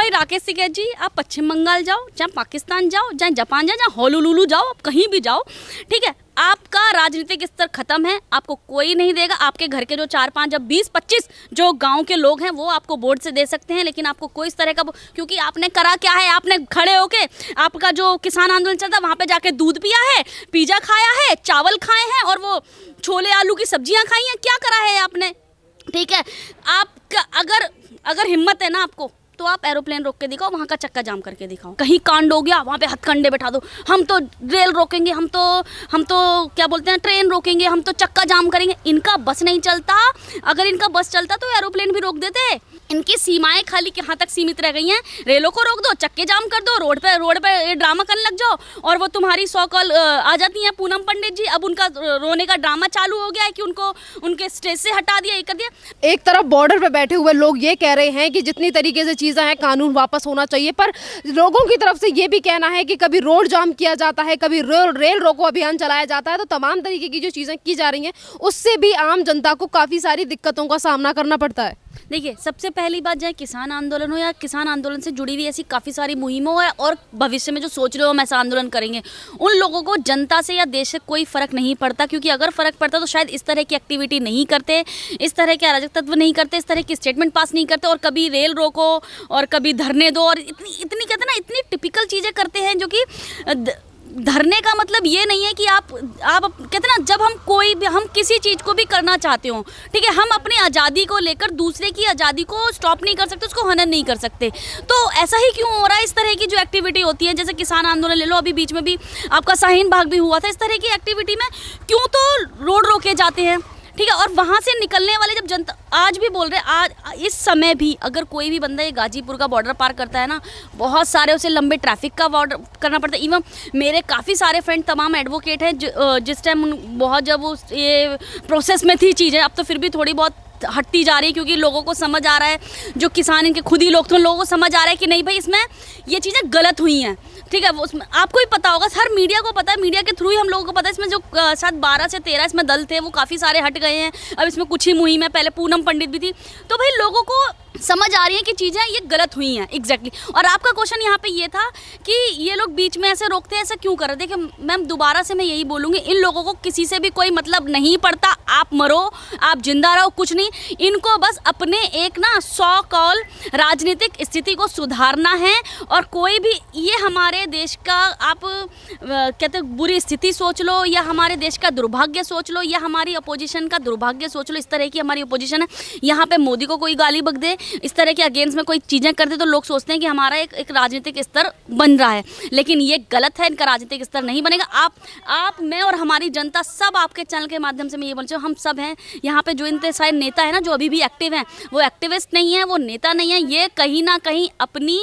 भाई राकेश टिकैत जी, आप पश्चिम बंगाल जाओ, चाहे पाकिस्तान जाओ, चाहे जापान जाओ, चाहे होलुलुलु जाओ, आप कहीं भी जाओ, ठीक है, आपका राजनीतिक स्तर खत्म है, आपको कोई नहीं देगा। आपके घर के जो 4-5 जब 20-25 जो गांव के लोग हैं वो आपको वोट से दे सकते हैं, लेकिन आपको कोई इस तरह का, क्योंकि आपने करा क्या है, आपने खड़े होके आपका जो किसान आंदोलन चलता वहाँ पे जाके दूध पिया है, पिज़्ज़ा खाया है, चावल खाए हैं और वो छोले आलू की सब्जियाँ खाई हैं, क्या करा है आपने, ठीक है। आपका अगर हिम्मत है ना आपको, तो आप एरोप्लेन रोक के दिखाओ, वहाँ का चक्का जाम करके दिखाओ। कहीं कांड हो गया वहाँ पे हथकंडे बैठा दो, हम तो रेल रोकेंगे, हम तो क्या बोलते हैं ट्रेन रोकेंगे, हम तो चक्का जाम करेंगे। इनका बस नहीं चलता, अगर इनका बस चलता तो एरोप्लेन भी रोक देते। इनकी सीमाएं खाली कहाँ तक सीमित रह गई हैं, रेलों को रोक दो, चक्के जाम कर दो, रोड पे ड्रामा करने लग जाओ, और वो तुम्हारी सौ कॉल आ जाती हैं पूनम पंडित जी। अब उनका रोने का ड्रामा चालू हो गया है कि उनको उनके स्टेज से हटा दिया, ये कर दिया। एक तरफ बॉर्डर पे बैठे हुए लोग ये कह रहे हैं कि जितनी तरीके से चीज़ें हैं कानून वापस होना चाहिए, पर लोगों की तरफ से ये भी कहना है कि कभी रोड जाम किया जाता है, कभी रेल रोको अभियान चलाया जाता है, तो तमाम तरीके की जो चीज़ें की जा रही हैं उससे भी आम जनता को काफ़ी सारी दिक्कतों का सामना करना पड़ता है। देखिए, सबसे पहली बात, चाहे किसान आंदोलन हो या किसान आंदोलन से जुड़ी हुई ऐसी काफ़ी सारी मुहिमों और भविष्य में जो सोच रहे हो हम ऐसा आंदोलन करेंगे, उन लोगों को जनता से या देश से कोई फ़र्क नहीं पड़ता, क्योंकि अगर फ़र्क पड़ता तो शायद इस तरह की एक्टिविटी नहीं करते, इस तरह के अराजक तत्व नहीं करते, इस तरह की स्टेटमेंट पास नहीं करते, और कभी रेल रोको और कभी धरने दो, और इतनी कहते ना इतनी टिपिकल चीज़ें करते हैं, जो कि धरने का मतलब ये नहीं है कि आप कहते ना, जब हम किसी चीज़ को भी करना चाहते हो, ठीक है, हम अपनी आज़ादी को लेकर दूसरे की आज़ादी को स्टॉप नहीं कर सकते, उसको हनन नहीं कर सकते। तो ऐसा ही क्यों हो रहा है, इस तरह की जो एक्टिविटी होती है, जैसे किसान आंदोलन ले लो, अभी बीच में भी आपका शाहीन बाग भी हुआ था, इस तरह की एक्टिविटी में क्यों तो रोड रोके जाते हैं, ठीक है। और वहाँ से निकलने वाले जब जनता, आज भी बोल रहे हैं, आज इस समय भी अगर कोई भी बंदा ये गाजीपुर का बॉर्डर पार करता है ना, बहुत सारे उसे लंबे ट्रैफिक का बॉर्डर करना पड़ता है। इवन मेरे काफ़ी सारे फ्रेंड तमाम एडवोकेट हैं, जिस टाइम बहुत जब ये प्रोसेस में थी चीज़ें, अब तो फिर भी थोड़ी बहुत हटती जा रही है, क्योंकि लोगों को समझ आ रहा है, जो किसान इनके खुद ही लोग थे, लोगों को समझ आ रहा है कि नहीं भाई इसमें ये चीज़ें गलत हुई हैं, ठीक है। वो उसमें आपको ही पता होगा, हर मीडिया को पता है, मीडिया के थ्रू ही हम लोगों को पता है, इसमें जो शायद 12 से 13 इसमें दल थे वो काफ़ी सारे हट गए हैं, अब इसमें कुछ ही मुहिम है, पहले पूनम पंडित भी थी। तो भाई लोगों को समझ आ रही है कि चीज़ें ये गलत हुई हैं, एग्जैक्टली। और आपका क्वेश्चन यहाँ पे ये था कि ये लोग बीच में ऐसे रोकते हैं, ऐसा क्यों कर रहे थे। देखिए मैम, दोबारा से मैं यही बोलूँगी, इन लोगों को किसी से भी कोई मतलब नहीं पड़ता, आप मरो, आप जिंदा रहो, कुछ नहीं, इनको बस अपने एक ना 100 कॉल राजनीतिक स्थिति को सुधारना है। और कोई भी ये हमारे देश का आप कहते बुरी स्थिति सोच लो, या हमारे देश का दुर्भाग्य सोच लो, या हमारी अपोजिशन का दुर्भाग्य सोच लो, इस तरह की हमारी अपोजिशन है। यहाँ पे मोदी को कोई गाली बक दे, इस तरह के अगेंस्ट में कोई चीज़ें करते, तो लोग सोचते हैं कि हमारा एक राजनीतिक स्तर बन रहा है, लेकिन ये गलत है, इनका राजनीतिक स्तर नहीं बनेगा। आप मैं और हमारी जनता सब आपके चैनल के माध्यम से मैं ये बोल रही हूँ, हम सब हैं यहाँ पे, जो इनके सारे नेता है ना जो अभी भी एक्टिव हैं, वो एक्टिविस्ट नहीं है, वो नेता नहीं है, ये कहीं ना कहीं अपनी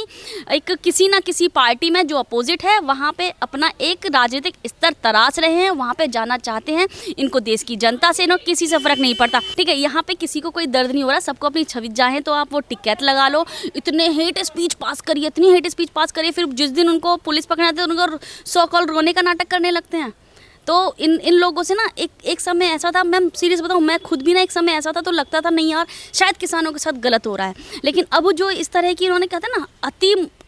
एक किसी ना किसी पार्टी में जो अपोजिट है वहाँ पे अपना एक राजनीतिक स्तर तराश रहे हैं, वहाँ पे जाना चाहते हैं। इनको देश की जनता से ना किसी से फर्क नहीं पड़ता, ठीक है। यहाँ पे किसी को कोई दर्द नहीं हो रहा, सबको अपनी छवि चाहे तो आप वो टिकट लगा लो, इतने हेट स्पीच पास करिए, इतनी हेट स्पीच पास करिए, फिर जिस दिन उनको पुलिस पकड़ने आती है उनको 100 कॉल रोने का नाटक करने लगते हैं। तो इन लोगों से ना एक समय ऐसा था, मैं सीरियस बताऊँ, मैं खुद भी ना एक समय ऐसा था तो लगता था नहीं यार शायद किसानों के साथ गलत हो रहा है, लेकिन अब जो इस तरह की इन्होंने कहते हैं ना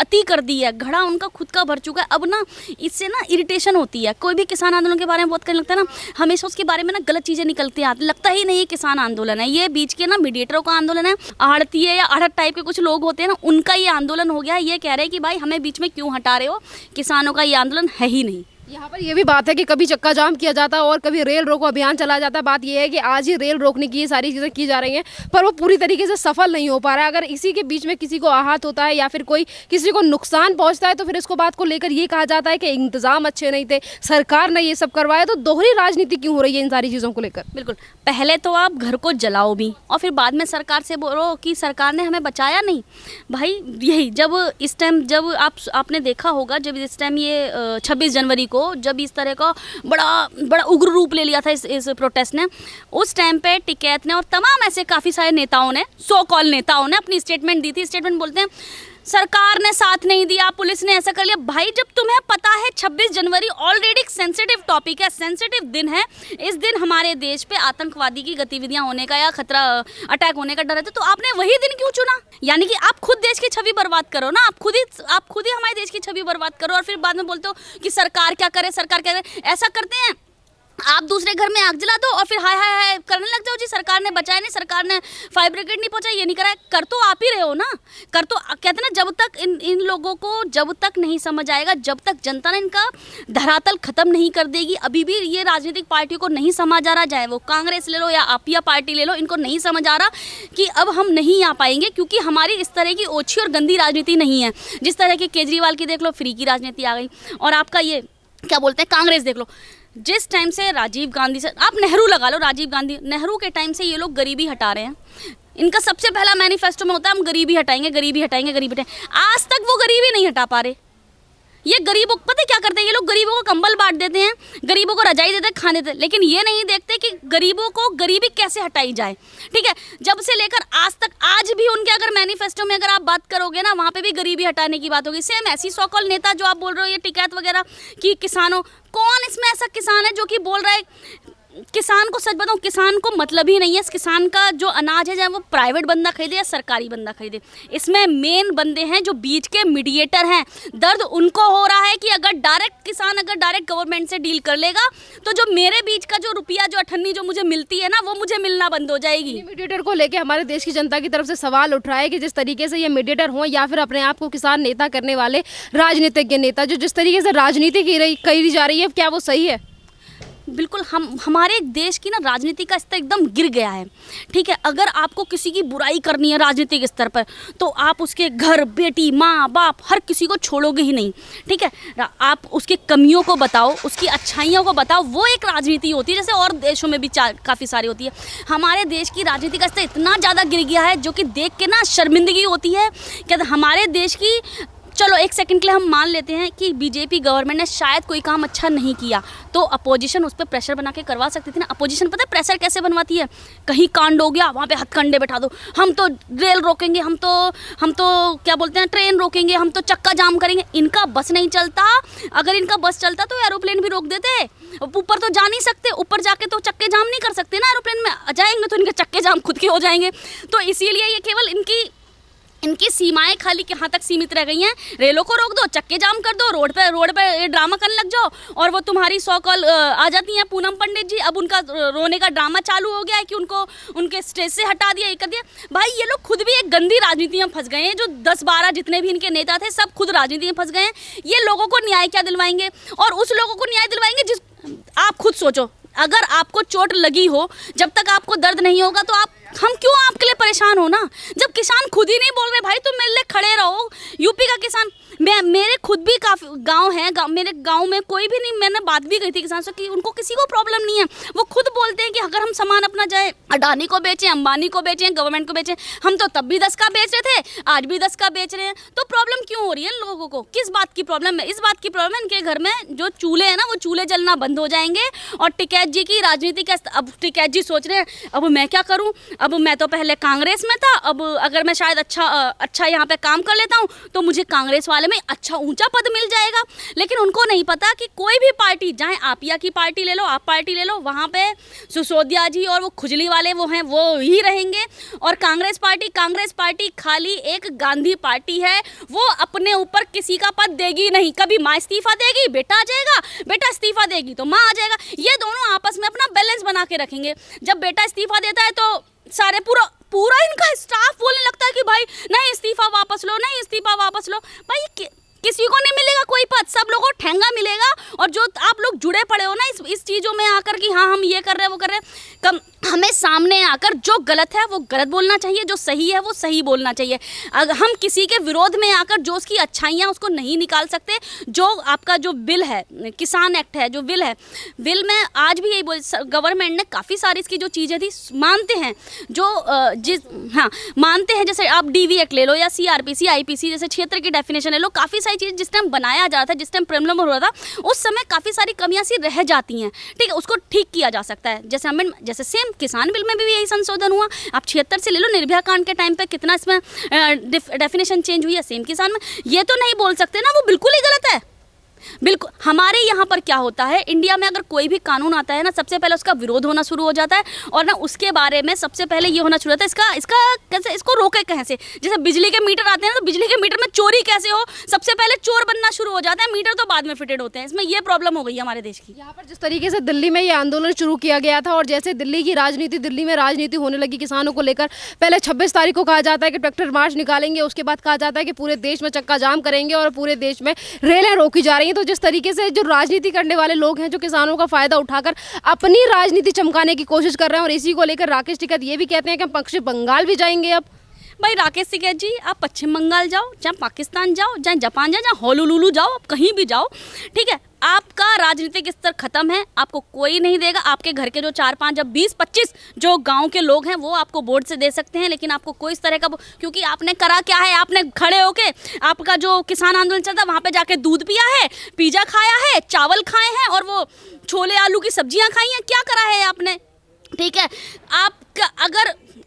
अति कर दी है, घड़ा उनका खुद का भर चुका है, अब ना इससे ना इरिटेशन होती है। कोई भी किसान आंदोलन के बारे में बहुत करने लगता है ना, हमेशा उसके बारे में ना गलत चीज़ें निकलती आती, लगता ही नहीं ये किसान आंदोलन है, ये बीच के ना मीडिएटरों का आंदोलन है, आड़ती है या आड़त टाइप के कुछ लोग होते हैं ना, उनका ये आंदोलन हो गया है। ये कह रहे हैं कि भाई हमें बीच में क्यों हटा रहे हो, किसानों का ये आंदोलन है ही नहीं। यहाँ पर ये भी बात है कि कभी चक्का जाम किया जाता है और कभी रेल रोको अभियान चलाया जाता है। बात ये है कि आज ही रेल रोकने की ये सारी चीज़ें की जा रही हैं, पर वो पूरी तरीके से सफल नहीं हो पा रहा है। अगर इसी के बीच में किसी को आहत होता है या फिर कोई किसी को नुकसान पहुंचता है तो फिर इसको बात को लेकर ये कहा जाता है कि इंतजाम अच्छे नहीं थे, सरकार ने ये सब करवाया। तो दोहरी राजनीति क्यों हो रही है इन सारी चीज़ों को लेकर? बिल्कुल, पहले तो आप घर को जलाओ भी और फिर बाद में सरकार से बोलो कि सरकार ने हमें बचाया नहीं। भाई यही जब इस टाइम जब आपने देखा होगा, जब इस टाइम ये 26 जनवरी को जब इस तरह का बड़ा उग्र रूप ले लिया था इस प्रोटेस्ट ने, उस टाइम पे टिकैत ने और तमाम ऐसे काफ़ी सारे नेताओं ने, 100 कॉल नेताओं ने अपनी स्टेटमेंट दी थी। स्टेटमेंट बोलते हैं सरकार ने साथ नहीं दिया, पुलिस ने ऐसा कर लिया। भाई जब तुम्हें पता है 26 जनवरी ऑलरेडी एक सेंसिटिव टॉपिक है, सेंसिटिव दिन है, इस दिन हमारे देश पे आतंकवादी की गतिविधियां होने का या खतरा अटैक होने का डर है, तो आपने वही दिन क्यों चुना? यानी कि आप खुद देश की छवि बर्बाद करो ना, आप खुद ही हमारे देश की छवि बर्बाद करो और फिर बाद में बोलते हो कि सरकार क्या करे, सरकार क्या करे। ऐसा करते हैं आप, दूसरे घर में आग जला दो और फिर हाय हाय हाय करने लग जाओ जी सरकार ने बचाया नहीं, सरकार ने फायर ब्रिगेड नहीं पहुंचाई, ये नहीं करा। कर तो आप ही रहे हो ना, कर तो कहते हैं ना, जब तक इन लोगों को जब तक नहीं समझ आएगा, जब तक जनता ने इनका धरातल खत्म नहीं कर देगी, अभी भी ये राजनीतिक पार्टियों को नहीं समझ आ रहा, चाहे वो कांग्रेस ले लो या आपिया पार्टी ले लो, इनको नहीं समझ आ रहा कि अब हम नहीं आ पाएंगे, क्योंकि हमारी इस तरह की ओछी और गंदी राजनीति नहीं है। जिस तरह की केजरीवाल की देख लो, फ्री की राजनीति आ गई, और आपका ये क्या बोलते हैं कांग्रेस देख लो, जिस टाइम से राजीव गांधी से, आप नेहरू लगा लो, राजीव गांधी नेहरू के टाइम से ये लोग गरीबी हटा रहे हैं। इनका सबसे पहला मैनिफेस्टो में होता है हम गरीबी हटाएंगे, गरीबी हटाएंगे, गरीबी हटाएंगे। आज तक वो गरीबी नहीं हटा पा रहे। ये गरीबों पता है क्या करते हैं, ये लोग गरीबों को कंबल बांट देते हैं, गरीबों को रजाई देते हैं, खाने देते हैं, लेकिन ये नहीं देखते कि गरीबों को गरीबी कैसे हटाई जाए। ठीक है, जब से लेकर आज तक, आज भी उनके अगर मैनिफेस्टो में अगर आप बात करोगे ना, वहाँ पे भी गरीबी हटाने की बात होगी। सेम ऐसी सौ कॉल नेता जो आप बोल रहे हो ये टिकैत वगैरह कि किसानों, कौन इसमें ऐसा किसान है जो कि बोल रहा है किसान को? सच बताऊं, किसान को मतलब ही नहीं है इस किसान का जो अनाज है, चाहे वो प्राइवेट बंदा खरीदे या सरकारी बंदा खरीदे। इसमें मेन बंदे हैं जो बीच के मीडिएटर हैं। दर्द उनको हो रहा है कि अगर डायरेक्ट किसान अगर डायरेक्ट गवर्नमेंट से डील कर लेगा तो जो मेरे बीच का जो रुपया, जो अठन्नी जो मुझे मिलती है ना, वो मुझे मिलना बंद हो जाएगी। मीडिएटर को लेके हमारे देश की जनता की तरफ से सवाल उठ रहा है कि जिस तरीके से ये मीडिएटर हो या फिर अपने आप को किसान नेता करने वाले राजनीतिज्ञ नेता, जो जिस तरीके से राजनीति की जा रही है, क्या वो सही है? बिल्कुल, हमारे देश की ना राजनीति का स्तर एकदम गिर गया है। ठीक है, अगर आपको किसी की बुराई करनी है राजनीतिक स्तर पर, तो आप उसके घर, बेटी, माँ बाप, हर किसी को छोड़ोगे ही नहीं। ठीक है, आप उसकी कमियों को बताओ, उसकी अच्छाइयों को बताओ, वो एक राजनीति होती है, जैसे और देशों में भी काफ़ी सारी होती है। हमारे देश की राजनीति का स्तर इतना ज़्यादा गिर गया है जो कि देख के ना शर्मिंदगी होती है। क्या हमारे देश की, चलो एक सेकंड के लिए हम मान लेते हैं कि बीजेपी गवर्नमेंट ने शायद कोई काम अच्छा नहीं किया, तो अपोजिशन उस पर प्रेशर बना के करवा सकती थी ना। अपोजिशन पता है प्रेशर कैसे बनवाती है? कहीं कांड हो गया, वहाँ पे हथकंडे बैठा दो, हम तो रेल रोकेंगे, हम तो क्या बोलते हैं ट्रेन रोकेंगे, हम तो चक्का जाम करेंगे। इनका बस नहीं चलता, अगर इनका बस चलता तो एरोप्लेन भी रोक देते। ऊपर तो जा नहीं सकते, ऊपर जाके तो चक्के जाम नहीं कर सकते ना, एरोप्लेन में जाएंगे तो इनके चक्के जाम खुद के हो जाएंगे। तो इसीलिए ये केवल इनकी सीमाएं खाली कहाँ तक सीमित रह गई हैं। रेलों को रोक दो, चक्के जाम कर दो, रोड पे ड्रामा करने लग जाओ, और वो तुम्हारी सौ कॉल आ जाती हैं पूनम पंडित जी। अब उनका रोने का ड्रामा चालू हो गया है कि उनको उनके स्टेज से हटा दिया, ये कर दिया। भाई ये लोग खुद भी एक गंदी राजनीति में फंस गए हैं। जो 10-12 जितने भी इनके नेता थे सब खुद राजनीति में फंस गए हैं। ये लोगों को न्याय क्या दिलवाएंगे, और उस लोगों को न्याय दिलवाएंगे जिस, आप खुद सोचो, अगर आपको चोट लगी हो, जब तक आपको दर्द नहीं होगा तो हम क्यों आपके लिए परेशान हो ना? जब किसान खुद ही नहीं बोल रहे भाई तुम मेरे लिए खड़े रहो। यूपी का किसान, मेरे खुद भी काफ़ी गांव है, मेरे गांव में कोई भी नहीं, मैंने बात भी कही थी किसान से कि उनको किसी को प्रॉब्लम नहीं है। वो खुद बोलते हैं कि अगर हम सामान अपना जाए अडानी को बेचें, अंबानी को बेचें, गवर्नमेंट को बेचें, हम तो तब भी 10 का बेच रहे थे, आज भी 10 का बेच रहे हैं। तो प्रॉब्लम क्यों हो रही है इन लोगों को? किस बात की प्रॉब्लम है? इस बात की प्रॉब्लम है इनके घर में जो चूल्हे हैं ना, वो चूल्हे जलना बंद हो जाएंगे। और टिकैत जी की राजनीति का, अब टिकैत जी सोच रहे हैं अब मैं क्या करूँ, अब मैं तो पहले कांग्रेस में था, अब अगर मैं शायद अच्छा यहाँ पे काम कर लेता हूँ तो मुझे कांग्रेस वाले में अच्छा ऊंचा पद मिल जाएगा। लेकिन उनको नहीं पता कि कोई भी पार्टी, चाहे आपिया की पार्टी ले लो, आप पार्टी ले लो, वहाँ पे सिसोदिया जी और वो खुजली वाले वो हैं, वो ही रहेंगे। और कांग्रेस पार्टी खाली एक गांधी पार्टी है, वो अपने ऊपर किसी का पद देगी नहीं। कभी माँ इस्तीफा देगी, बेटा आ जाएगा, बेटा इस्तीफा देगी तो माँ आ जाएगा। ये दोनों आपस में अपना बैलेंस बना के रखेंगे। जब बेटा इस्तीफा देता है तो सारे पूरा इनका स्टाफ बोलने लगता है कि भाई नहीं इस्तीफा वापस लो, नहीं इस्तीफा वापस लो। भाई किसी को नहीं मिलेगा कोई पद, सब लोगों को ठेंगा मिलेगा। और जो आप लोग जुड़े पड़े हो ना इस चीज़ों में आकर कि हाँ हम ये कर रहे हैं वो कर रहे हैं, हमें सामने आकर जो गलत है वो गलत बोलना चाहिए, जो सही है वो सही बोलना चाहिए। अगर हम किसी के विरोध में आकर जो उसकी अच्छाइयाँ उसको नहीं निकाल सकते। जो आपका जो बिल है, किसान एक्ट है, जो बिल है, बिल में आज भी यही गवर्नमेंट ने काफ़ी सारी इसकी जो चीज़ें थी मानते हैं, मानते हैं। जैसे आप DV एक्ट ले लो या CRPC IPC जैसे क्षेत्र की डेफिनेशन ले लो, काफ़ी सारी चीज़ जिस टाइम बनाया जा रहा था, जिस टाइम प्रेमलम हो रहा था, उस समय काफ़ी सारी कमियाँ सी रह जाती हैं। ठीक है, उसको ठीक किया जा सकता है। जैसे सेम किसान बिल में भी यही संशोधन हुआ। आप 76 से ले लो, निर्भया कांड के टाइम पे कितना इसमें डेफिनेशन चेंज हुई है, सेम किसान में। ये तो नहीं बोल सकते ना वो बिल्कुल ही गलत है। बिल्कुल हमारे यहाँ पर क्या होता है, इंडिया में अगर कोई भी कानून आता है ना, सबसे पहले उसका विरोध होना शुरू हो जाता है और ना उसके बारे में सबसे पहले ये होना शुरू होता है इसका कैसे इसको रोके कैसे। जैसे बिजली के मीटर आते हैं ना, तो बिजली के मीटर में चोरी कैसे हो, सबसे पहले चोर बनना शुरू हो जाता है, मीटर तो बाद में फिटेड होते हैं। इसमें ये प्रॉब्लम हो गई है हमारे देश की। यहाँ पर जिस तरीके से दिल्ली में ये आंदोलन शुरू किया गया था और जैसे दिल्ली में राजनीति होने लगी किसानों को लेकर, पहले 26 तारीख को कहा जाता है कि ट्रैक्टर मार्च निकालेंगे, उसके बाद कहा जाता है कि पूरे देश में चक्का जाम करेंगे और पूरे देश में रेलें रोकी जा रही हैं। तो जिस तरीके से जो राजनीति करने वाले लोग हैं, जो किसानों का फायदा उठाकर अपनी राजनीति चमकाने की कोशिश कर रहे हैं, और इसी को लेकर राकेश टिकैत ये भी कहते हैं कि हम पश्चिम बंगाल भी जाएंगे। अब भाई राकेश टिकैत जी, आप पश्चिम बंगाल जाओ, चाहे पाकिस्तान जाओ, चाहे जापान जाओ, चाहे होलुलुलु जाओ, आप कहीं भी जाओ, ठीक है, आपका राजनीतिक स्तर खत्म है, आपको कोई नहीं देगा। आपके घर के जो 4-5 जब 20-25 जो गांव के लोग हैं वो आपको वोट से दे सकते हैं, लेकिन आपको कोई इस तरह का, क्योंकि आपने करा क्या है, आपने खड़े होके आपका जो किसान आंदोलन चलता है वहाँ पे जाके दूध पिया है, पिज़्ज़ा खाया है, चावल खाए हैं और वो छोले आलू की सब्जियाँ खाई हैं। क्या करा है आपने, ठीक है। आपका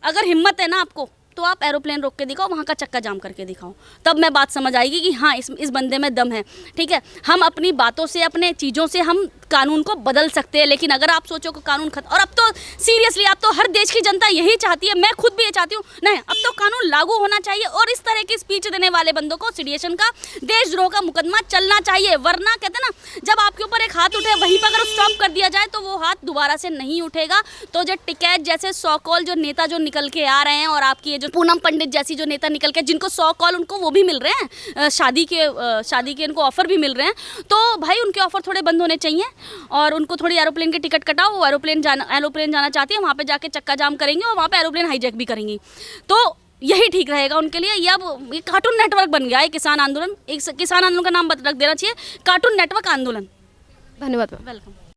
अगर हिम्मत है ना आपको, तो आप एरोप्लेन रोक के दिखाओ, वहाँ का चक्का जाम करके दिखाओ, तब मैं बात समझ आएगी कि हाँ इस बंदे में दम है, ठीक है। हम अपनी बातों से, अपने चीज़ों से हम कानून को बदल सकते हैं, लेकिन अगर आप सोचो कि कानून खत्म, और अब तो सीरियसली अब तो हर देश की जनता यही चाहती है, मैं खुद भी ये चाहती हूँ, नहीं अब तो कानून लागू होना चाहिए और इस तरह की स्पीच देने वाले बंदों को सीडिएशन का, देशद्रोह का मुकदमा चलना चाहिए। वरना कहते हैं ना, जब आपके ऊपर एक हाथ उठे वहीं पर अगर स्टॉप कर दिया जाए तो वो हाथ दोबारा से नहीं उठेगा। तो जो टिकैत जैसे 100 कॉल जो नेता जो निकल के आ रहे हैं, और आपकी ये जो पूनम पंडित जैसी जो नेता निकल के, जिनको 100 कॉल उनको वो भी मिल रहे हैं, शादी के इनको ऑफर भी मिल रहे हैं, तो भाई उनके ऑफर थोड़े बंद होने चाहिए और उनको थोड़ी एरोप्लेन की टिकट कटाओ। वो एरोप्लेन जाना चाहती है, वहाँ पे जाके चक्का जाम करेंगे और वहाँ पे एरोप्लेन हाईजैक भी करेंगी, तो यही ठीक रहेगा उनके लिए। ये अब ये कार्टून नेटवर्क बन गया है किसान आंदोलन। एक किसान आंदोलन का नाम रख देना चाहिए, कार्टून नेटवर्क आंदोलन। धन्यवाद। वेलकम।